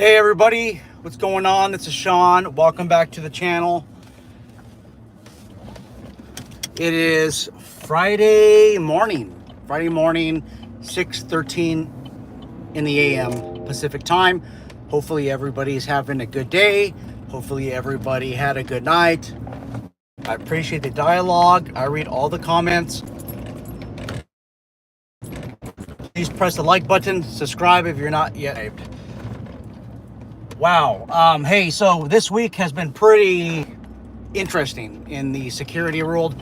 Hey everybody, what's going on? This is Sean. Welcome back to the channel. It is Friday morning, 6:13 in the AM Pacific time. Hopefully everybody's having a good day. Hopefully everybody had a good night. I appreciate the dialogue. I read all the comments. Please press the like button, subscribe if you're not yet. Wow. Hey, so this week has been pretty interesting in the security world,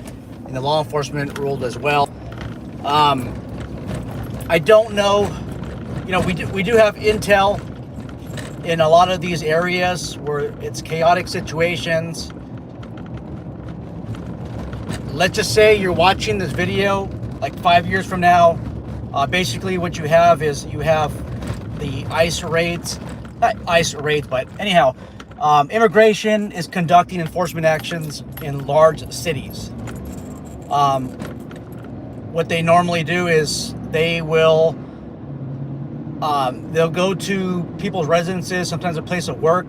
in the law enforcement world as well. I don't know, we do have intel in a lot of these areas where it's chaotic situations. Let's just say you're watching this video like 5 years from now. Basically what you have is you have the ICE raids. Not ICE raids, but anyhow, immigration is conducting enforcement actions in large cities. What they normally do is they'll go to people's residences, sometimes a place of work,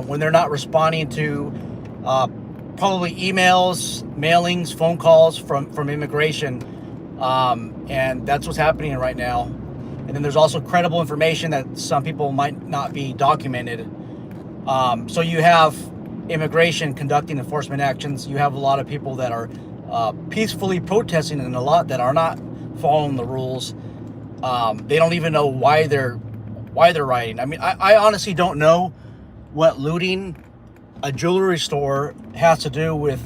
when they're not responding to probably emails, mailings, phone calls from immigration, and that's what's happening right now. And then there's also credible information that some people might not be documented. So you have immigration conducting enforcement actions. You have a lot of people that are peacefully protesting, and a lot that are not following the rules. They don't even know why they're rioting. I mean, I honestly don't know what looting a jewelry store has to do with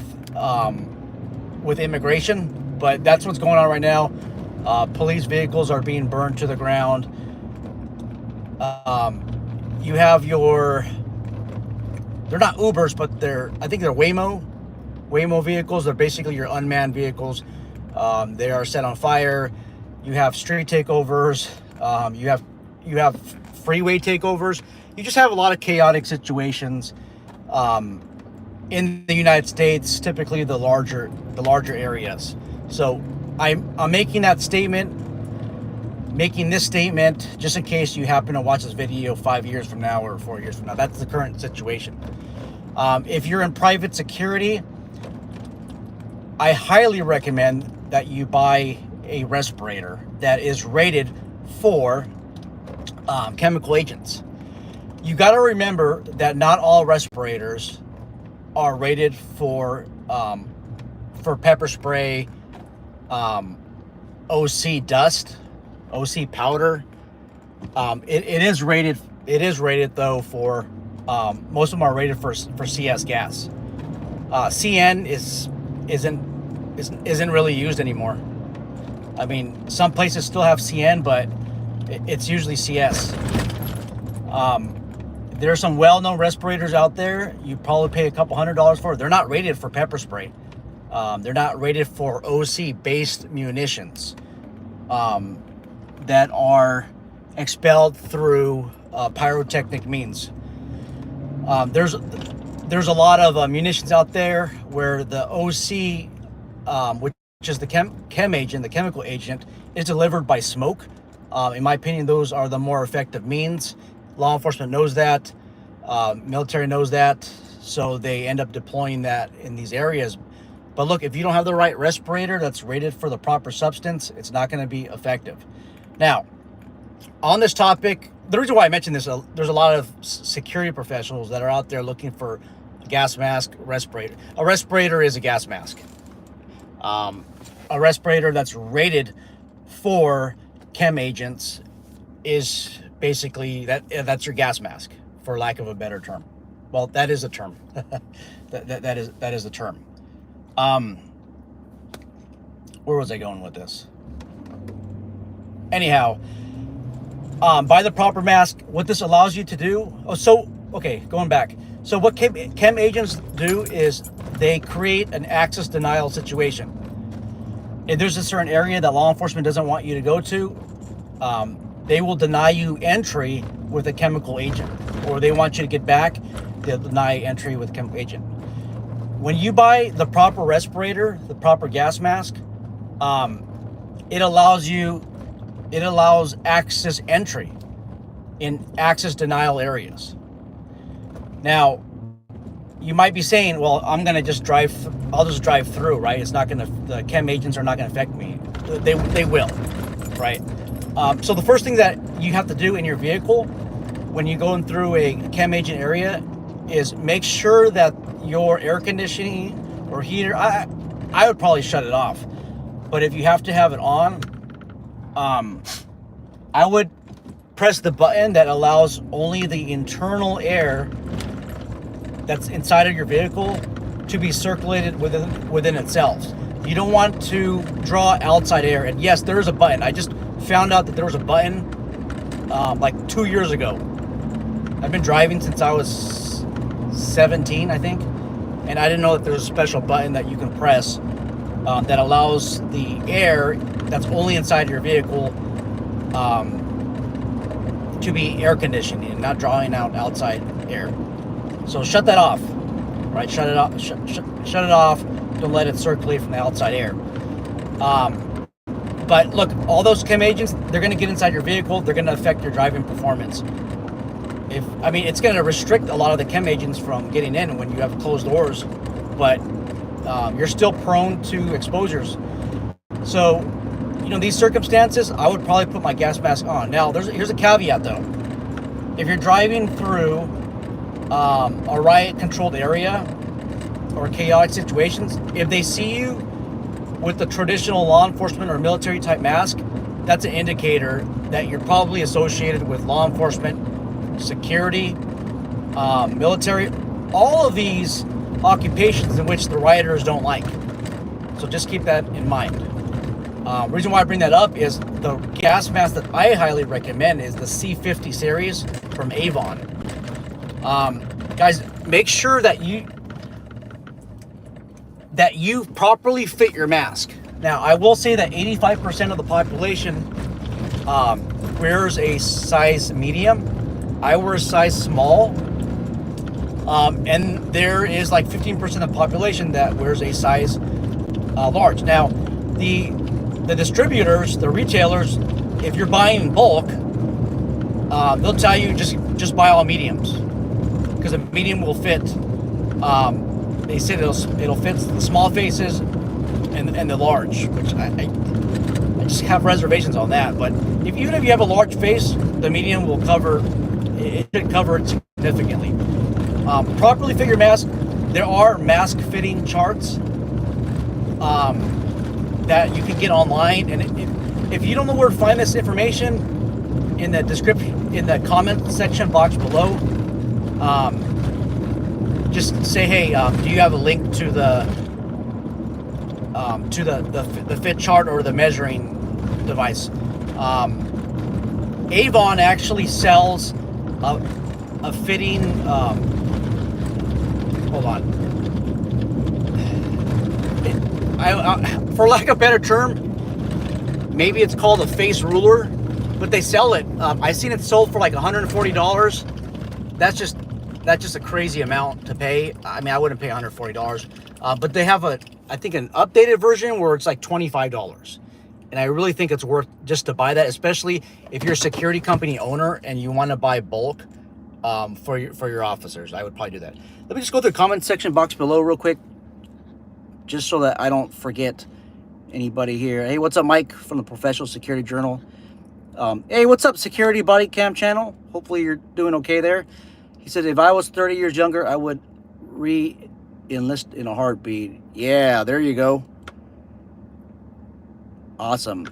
immigration, but that's what's going on right now. Police vehicles are being burned to the ground. You have they're not Ubers, but I think they're Waymo vehicles. They're basically your unmanned vehicles. They are set on fire. You have street takeovers. You have freeway takeovers. You just have a lot of chaotic situations in the United States, typically the larger areas. So I'm making this statement just in case you happen to watch this video 5 years from now or 4 years from now. That's the current situation. If you're in private security, I highly recommend that you buy a respirator that is rated for chemical agents. You got to remember that not all respirators are rated for pepper spray, OC dust, OC powder. It is rated though for most of them are rated for CS gas. CN isn't really used anymore. I mean, some places still have CN, but it's usually CS. There are some well-known respirators out there. You probably pay a couple $100s for. They're not rated for pepper spray. They're not rated for OC-based munitions that are expelled through pyrotechnic means. There's a lot of munitions out there where the OC, which is the chem agent, the chemical agent, is delivered by smoke. In my opinion, those are the more effective means. Law enforcement knows that. Military knows that. So they end up deploying that in these areas. But look, if you don't have the right respirator that's rated for the proper substance, it's not going to be effective. Now, on this topic, the reason why I mentioned this, there's a lot of security professionals that are out there looking for a gas mask, respirator. A respirator is a gas mask. A respirator that's rated for chem agents is basically that's your gas mask, for lack of a better term. Well, that is a term. that is the term. Where was I going with this? Anyhow, buy the proper mask. What this allows you to do. Going back. So what chem agents do is they create an access denial situation. If there's a certain area that law enforcement doesn't want you to go to, they will deny you entry with a chemical agent, or they want you to get back, they'll deny entry with a chemical agent. When you buy the proper respirator, the proper gas mask, it allows access entry. in access denial areas. Now, you might be saying, well, I'm going to just drive, I'll just drive through, right? It's not going to, the chem agents are not going to affect me. They will, right? So the first thing that you have to do in your vehicle when you're going through a chem agent area is make sure that your air conditioning or heater, I would probably shut it off. But if you have to have it on, I would press the button that allows only the internal air that's inside of your vehicle to be circulated within itself. You don't want to draw outside air. And yes, there is a button. I just found out that there was a button like 2 years ago. I've been driving since I was 17, I think, and I didn't know that there's a special button that you can press that allows the air that's only inside your vehicle to be air conditioning and not drawing out outside air. So shut that off, right? Shut it off. Shut it off. Don't let it circulate from the outside air. But look, all those chem agents, they're going to get inside your vehicle. They're going to affect your driving performance. It's going to restrict a lot of the chem agents from getting in when you have closed doors, but you're still prone to exposures. So, these circumstances, I would probably put my gas mask on. Now, here's a caveat though. If you're driving through a riot-controlled area or chaotic situations, if they see you with the traditional law enforcement or military type mask, that's an indicator that you're probably associated with law enforcement, security, military, all of these occupations in which the rioters don't like. So just keep that in mind. Reason why I bring that up is the gas mask that I highly recommend is the C50 series from Avon. Guys, make sure that you properly fit your mask. Now, I will say that 85% of the population wears a size medium. I wear a size small. And there is like 15% of the population that wears a size large. Now, the distributors, the retailers, if you're buying in bulk, they'll tell you just buy all mediums because a medium will fit. They said it'll fit the small faces and the large, which I just have reservations on that. But even if you have a large face, the medium will cover. It should cover it significantly. Properly fit your mask. There are mask fitting charts that you can get online, and if you don't know where to find this information, in the description, in the comment section box below, just say, hey, do you have a link to the fit chart or the measuring device? Avon actually sells a fitting. Hold on. For lack of a better term, maybe it's called a face ruler, but they sell it. I've seen it sold for like $140. That's just a crazy amount to pay. I mean, I wouldn't pay $140, but they have I think an updated version where it's like $25. And I really think it's worth just to buy that, especially if you're a security company owner and you want to buy bulk for your officers. I would probably do that. Let me just go through the comment section box below real quick, just so that I don't forget anybody here. Hey, what's up, Mike from the Professional Security Journal? Hey, what's up, Security Body Cam channel? Hopefully you're doing okay there. He said, if I was 30 years younger, I would re-enlist in a heartbeat. Yeah, there you go. Awesome.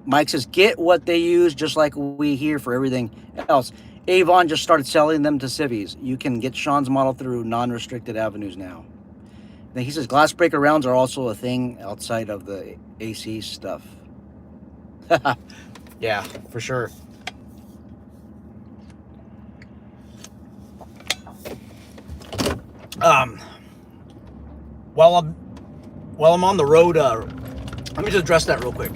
Mike says, get what they use, just like we hear for everything else. Avon just started selling them to civvies. You can get Sean's model through non-restricted avenues now. Then he says, glass breaker rounds are also a thing outside of the AC stuff. Yeah, for sure. While I'm on the road, let me just address that real quick.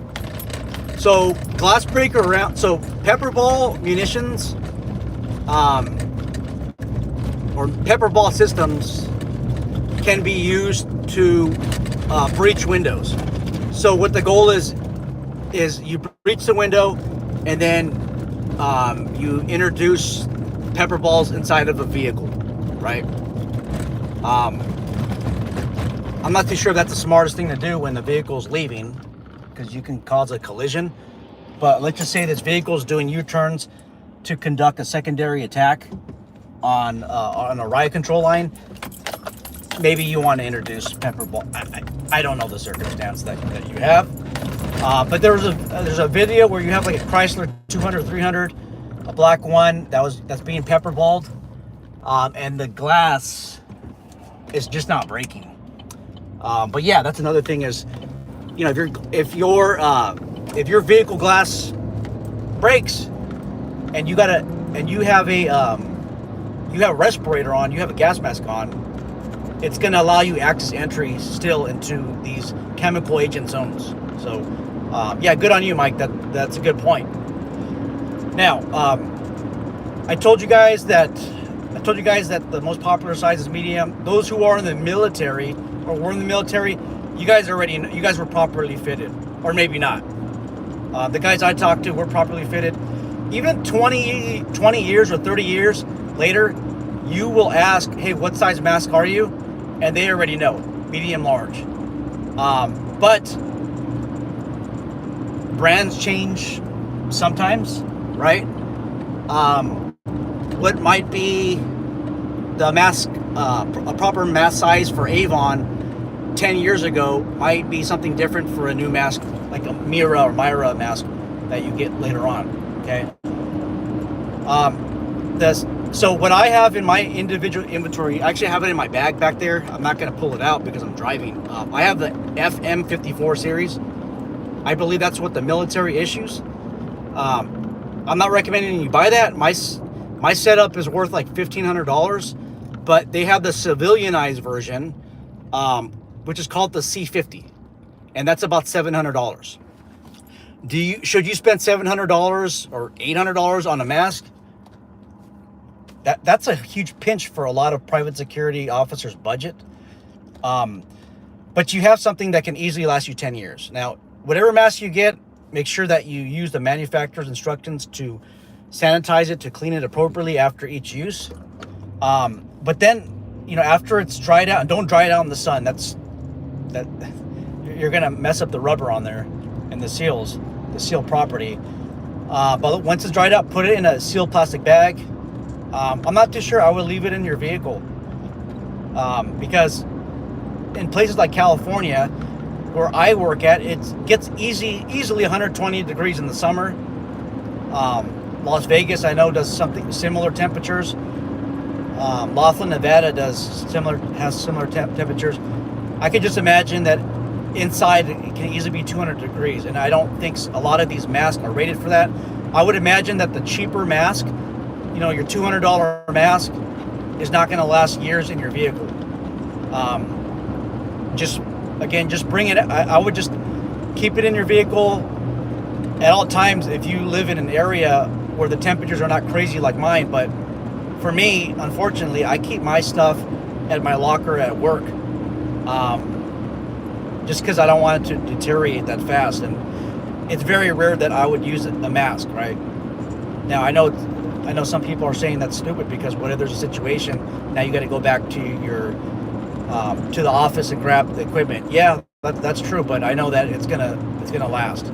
So glass breaker round, so pepper ball munitions, or pepper ball systems can be used to breach windows. So what the goal is you breach the window, and then you introduce pepper balls inside of a vehicle, right? I'm not too sure if that's the smartest thing to do when the vehicle's leaving, because you can cause a collision. But let's just say this vehicle is doing U-turns to conduct a secondary attack on a riot control line. Maybe you want to introduce pepper ball. I don't know the circumstance that you have. But there's a video where you have like a Chrysler 200, 300, a black one that's being pepper balled, and the glass is just not breaking. But yeah, that's another thing is, you know, if your vehicle glass breaks and you have a respirator on, you have a gas mask on, it's going to allow you access entry still into these chemical agent zones. So yeah, good on you, Mike. That's a good point. Now, I told you guys that the most popular size is medium. Those who are in the military or were in the military, you guys were properly fitted, or maybe not. The guys I talked to were properly fitted. Even 20 years or 30 years later, you will ask, hey, what size mask are you? And they already know, medium, large. But brands change sometimes, right? What might be the mask, a proper mask size for Avon 10 years ago might be something different for a new mask, like a Mira or Myra mask that you get later on, okay? So what I have in my individual inventory, I actually have it in my bag back there. I'm not going to pull it out because I'm driving. I have the FM54 series. I believe that's what the military issues. I'm not recommending you buy that. My setup is worth like $1,500, but they have the civilianized version, which is called the C50, and that's about $700. Should you spend $700 or $800 on a mask? That's a huge pinch for a lot of private security officers' budget. But you have something that can easily last you 10 years. Now, whatever mask you get, make sure that you use the manufacturer's instructions to sanitize it, to clean it appropriately after each use. But then, you know, after it's dried out, don't dry it out in the sun. You're gonna mess up the rubber on there and the seal property. But once it's dried out, put it in a sealed plastic bag. I'm not too sure I would leave it in your vehicle, because in places like California, where I work at, it gets easily 120 degrees in the summer. Las Vegas, I know, does something similar temperatures. Laughlin, Nevada has similar temperatures. I could just imagine that inside it can easily be 200 degrees, and I don't think a lot of these masks are rated for that. I would imagine that the cheaper mask, you know, your $200 mask, is not going to last years in your vehicle. Just bring it. I would just keep it in your vehicle at all times if you live in an area where the temperatures are not crazy like mine. But for me, unfortunately, I keep my stuff at my locker at work, just because I don't want it to deteriorate that fast. And it's very rare that I would use a mask, right? Now, I know some people are saying that's stupid because what if there's a situation, now you got to go back to your to the office and grab the equipment. Yeah, that's true, but I know that it's gonna last.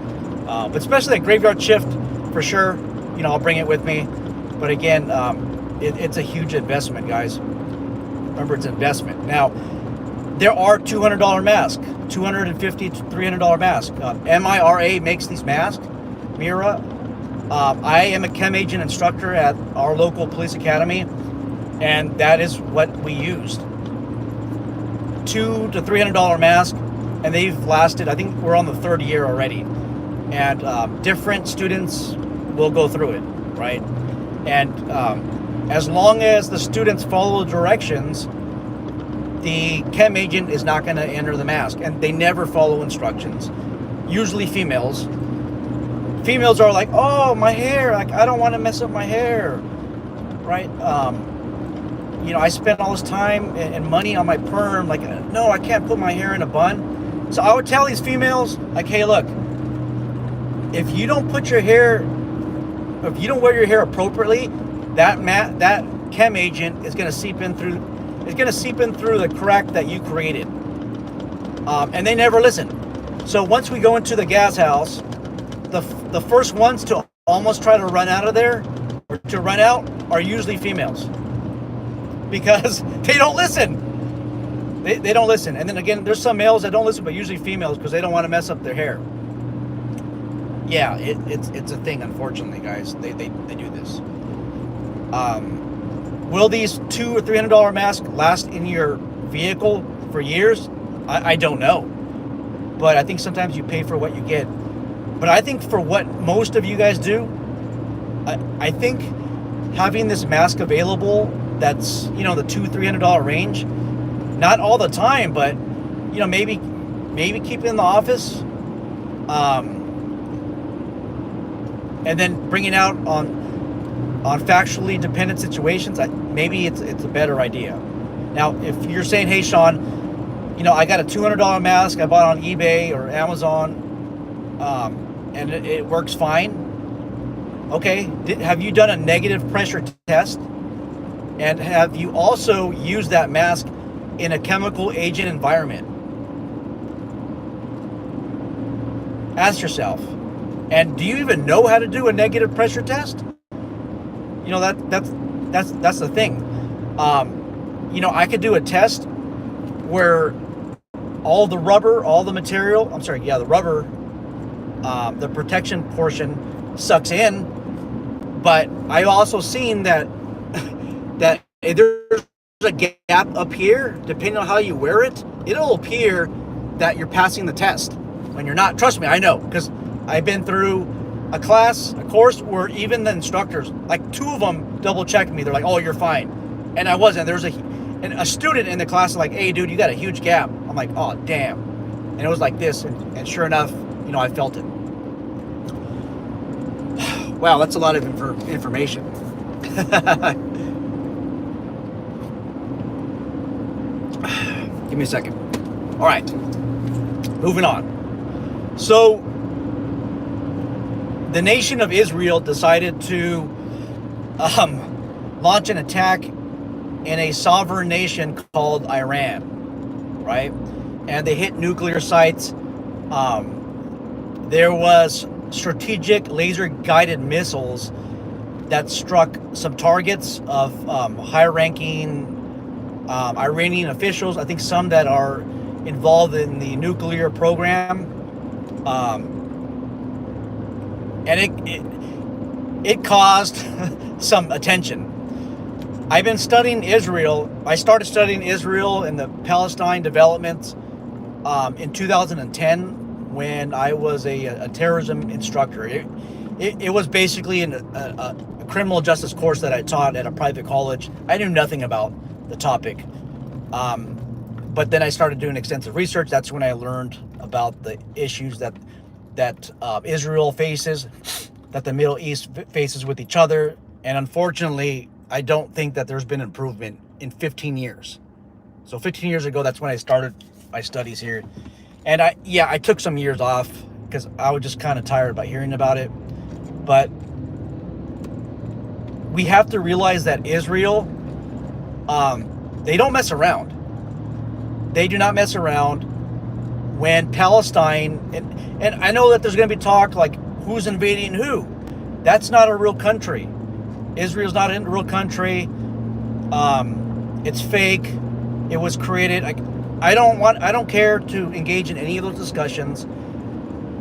But especially that graveyard shift, for sure, you know, I'll bring it with me. But again, it's a huge investment, guys. Remember, it's an investment. Now, there are $200 masks, $250 to $300 masks. MIRA makes these masks, Mira. I am a chem agent instructor at our local police academy, and that is what we used. $200 to $300 mask, and they've lasted, I think we're on the third year already. And different students will go through it, right? And as long as the students follow the directions, the chem agent is not going to enter the mask, and they never follow instructions. Usually females are like, oh, my hair, like, I don't want to mess up my hair, right? You know, I spent all this time and money on my perm, like, no, I can't put my hair in a bun. So I would tell these females, like, hey, look, if you don't put your hair if you don't wear your hair appropriately, that chem agent is going to seep in through. It's going to seep in through the crack that you created. And they never listen. So once we go into the gas house, the first ones to almost try to run out of there, or to run out, are usually females, because they don't listen. They don't listen. And then again, there's some males that don't listen, but usually females, because they don't want to mess up their hair. Yeah, it's a thing, unfortunately, guys. They do this. Will these $200 or $300 masks last in your vehicle for years? I don't know. But I think sometimes you pay for what you get. But I think for what most of you guys do, I think having this mask available that's, the $200-$300 range, not all the time, but maybe keep it in the office, and then bring it out on factually dependent situations. Maybe it's a better idea. Now, if you're saying, hey, Sean, I got a $200 mask I bought on eBay or Amazon, and it works fine. Okay, have you done a negative pressure test? And have you also used that mask in a chemical agent environment? Ask yourself. And do you even know how to do a negative pressure test? That's the thing. I could do a test where all the rubber, the protection portion sucks in, but I've also seen that if there's a gap up here, depending on how you wear it, it'll appear that you're passing the test when you're not. Trust me, I know, because I've been through a course where even the instructors, like 2 of them double checked me. They're like, oh, you're fine. And I wasn't. There was a student in the class like, hey, dude, you got a huge gap. I'm like, oh, damn. And it was like this. And sure enough, I felt it. Wow, that's a lot of information. Give me a second. All right. Moving on. So, the nation of Israel decided to launch an attack in a sovereign nation called Iran, right? And they hit nuclear sites. There was strategic laser-guided missiles that struck some targets of high-ranking Iranian officials. I think some that are involved in the nuclear program. And it caused some attention. I've been studying Israel. I started studying Israel and the Palestine developments in 2010 when I was a terrorism instructor. It was basically a criminal justice course that I taught at a private college. I knew nothing about the topic. But then I started doing extensive research. That's when I learned about the issues that Israel faces, that the Middle East faces with each other. And unfortunately, I don't think that there's been improvement in 15 years. So 15 years ago, that's when I started my studies here. And I took some years off because I was just kind of tired about hearing about it. But we have to realize that Israel, they don't mess around. They do not mess around. When Palestine, and I know that there's going to be talk like who's invading who. That's not a real country. Israel's not a real country. It's fake. It was created. I don't care to engage in any of those discussions.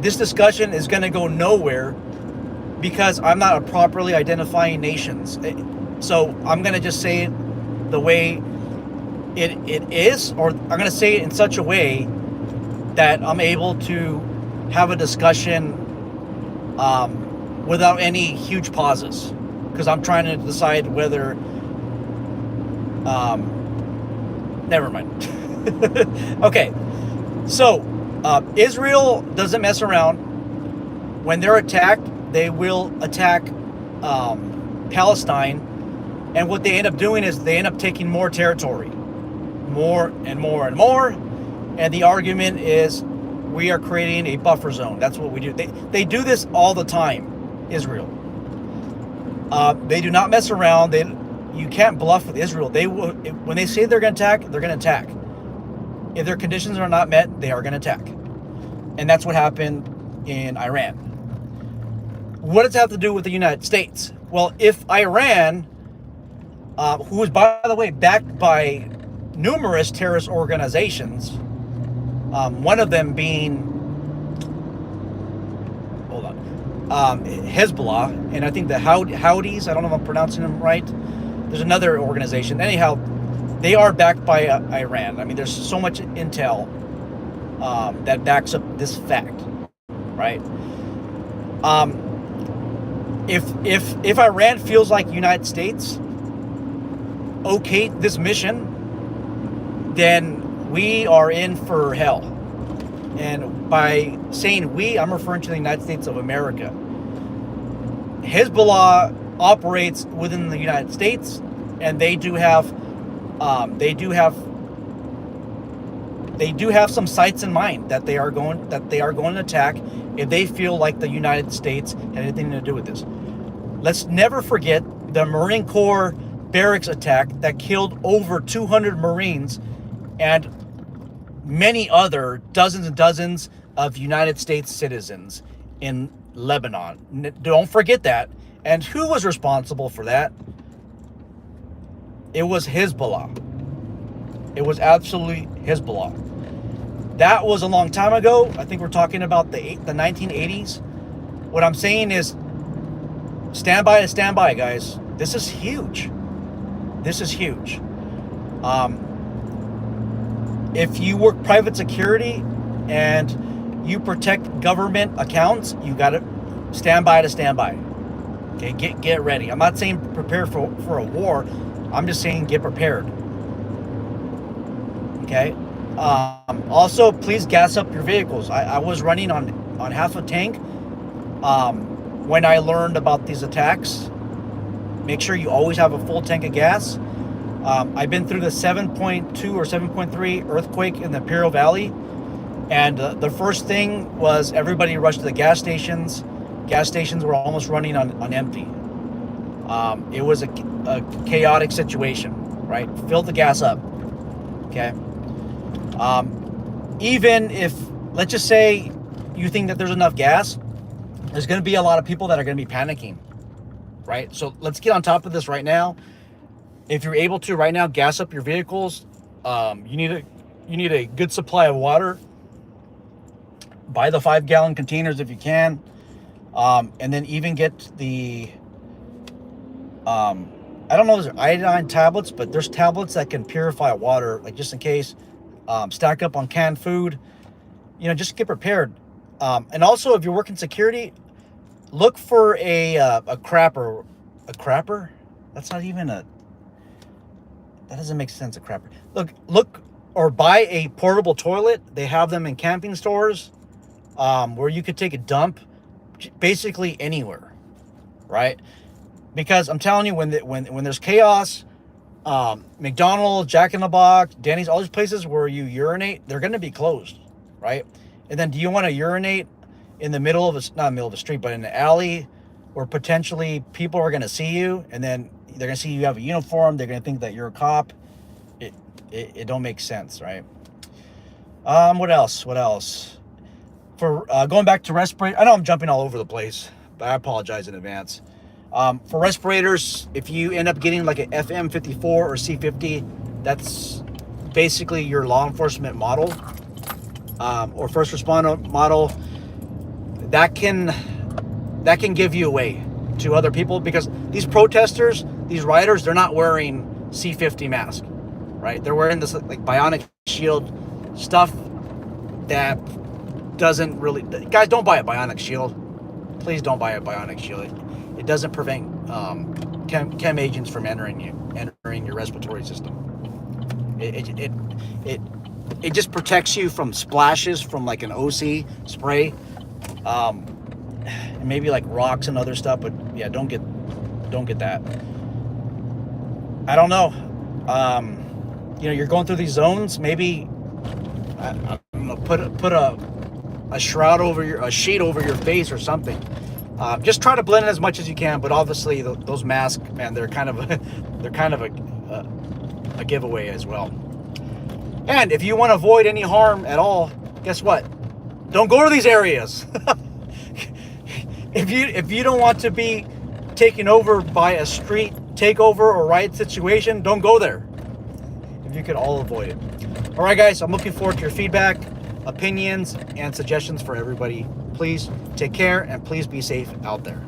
This discussion is going to go nowhere because I'm not a properly identifying nations. So I'm going to just say it the way it is, or I'm going to say it in such a way that I'm able to have a discussion without any huge pauses, because I'm trying to decide whether never mind. Okay, so Israel doesn't mess around. When they're attacked, they will attack Palestine, and what they end up doing is they end up taking more territory, more and more and more. And the argument is we are creating a buffer zone. That's what we do. They do this all the time, Israel. They do not mess around. You can't bluff with Israel. They will, when they say they're going to attack, they're going to attack. If their conditions are not met, they are going to attack. And that's what happened in Iran. What does it have to do with the United States? Well, if Iran, who is, by the way, backed by numerous terrorist organizations, one of them being, hold on, Hezbollah, and I think the Houthis, I don't know if I'm pronouncing them right. There's another organization. Anyhow, they are backed by Iran. I mean, there's so much intel that backs up this fact, right? If Iran feels like United States okay this mission, then we are in for hell. And by saying we, I'm referring to the United States of America. Hezbollah operates within the United States, and they do have some sites in mind that they are going to attack if they feel like the United States had anything to do with this. Let's never forget the Marine Corps barracks attack that killed over 200 Marines and many other dozens and dozens of United States citizens in Lebanon. Don't forget that. And who was responsible for that? It was Hezbollah. It was absolutely Hezbollah. That was a long time ago. I think we're talking about the 1980s. What I'm saying is, stand by, guys. This is huge. This is huge. If you work private security and you protect government accounts, you got to stand by. Okay, get ready. I'm not saying prepare for a war. I'm just saying get prepared. Okay. Also, please gas up your vehicles. I was running on half a tank when I learned about these attacks. Make sure you always have a full tank of gas. I've been through the 7.2 or 7.3 earthquake in the Imperial Valley, and the first thing was everybody rushed to the gas stations. Gas stations were almost running on empty. It was a chaotic situation, right? Fill the gas up, okay? Even if, let's just say you think that there's enough gas, there's going to be a lot of people that are going to be panicking, right? So let's get on top of this right now. If you're able to right now gas up your vehicles, you need a good supply of water. Buy the 5-gallon containers if you can, and then even get the I don't know if there's iodine tablets, but there's tablets that can purify water, like just in case. Stack up on canned food, just get prepared. And also, if you're working security, look for a crapper. A crapper? That's not even a... That doesn't make sense, a crapper. Look, or buy a portable toilet. They have them in camping stores, where you could take a dump basically anywhere, right? Because I'm telling you, when there's chaos, McDonald's, Jack in the Box, Denny's, all these places where you urinate, they're going to be closed, right? And then do you want to urinate in the middle of not the middle of the street, but in the alley where potentially people are going to see you, and then they're going to see you have a uniform, they're going to think that you're a cop? It don't make sense, right? What else? For going back to respirator, I know I'm jumping all over the place, but I apologize in advance. For respirators, if you end up getting like an FM54 or C50, that's basically your law enforcement model, or first responder model. That can give you away to other people, because these protesters, these rioters, they're not wearing C50 masks, right? They're wearing this like bionic shield stuff that doesn't really... Guys, don't buy a bionic shield. Please don't buy a bionic shield. It doesn't prevent chem agents from entering your respiratory system. It just protects you from splashes from like an OC spray, and maybe like rocks and other stuff. But yeah, don't get that. I don't know. You're going through these zones. Maybe I don't know, put a shroud over a sheet over your face or something. Just try to blend in as much as you can, but obviously those masks, man, they're kind of a giveaway as well. And if you want to avoid any harm at all, guess what? Don't go to these areas. If you don't want to be taken over by a street takeover or riot situation, don't go there. If you could all avoid it. All right, guys, I'm looking forward to your feedback, opinions, and suggestions for everybody. Please take care and please be safe out there.